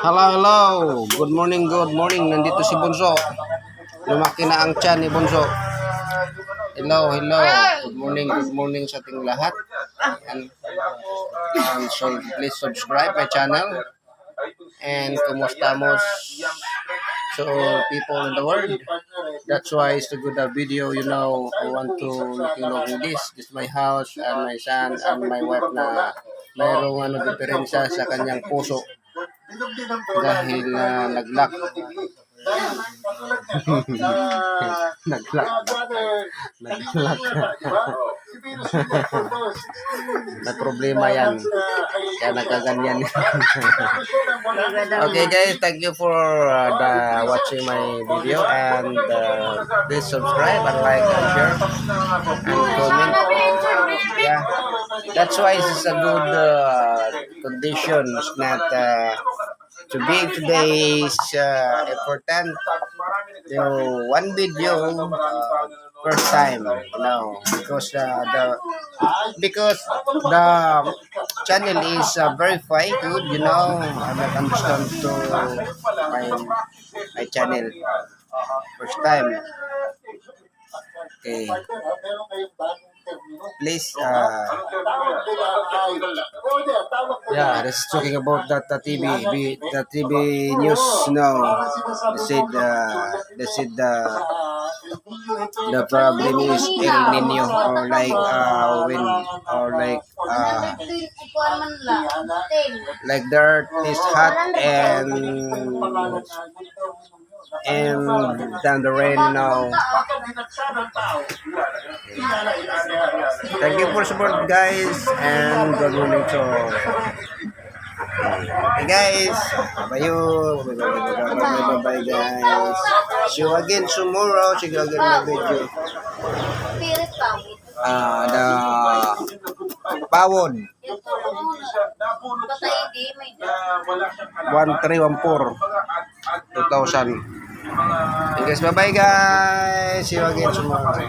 Hello, hello. Good morning, good morning. Nandito si Bunso. Lumaki na ang tiyan ni Bunso. Hello, hello. Good morning sa ating lahat. And so please subscribe my channel. And kumusta mo so people in the world. That's why it's a good video, I want to look this. This is my house and my son and my wife na mayroong diferensya sa kanyang puso dahil nag-lock. Nag-lock. Na problema yan. Kaya nagkaganyan. Okay guys, thank you for watching my video and please subscribe and like and share and comment. Yeah, that's why this is a good condition. It's not to be today's important. One video first time, because the channel is verified good, I not understand to my channel first time. Okay, please this is talking about that the TV news now. They said the problem is El Nino, or like the earth is hot and then the rain now. Thank you for support guys and good morning to all. Okay guys, bye guys. See you again tomorrow. See you again in the video. The Pawon 1314 2000. Okay guys, bye guys. See you again tomorrow.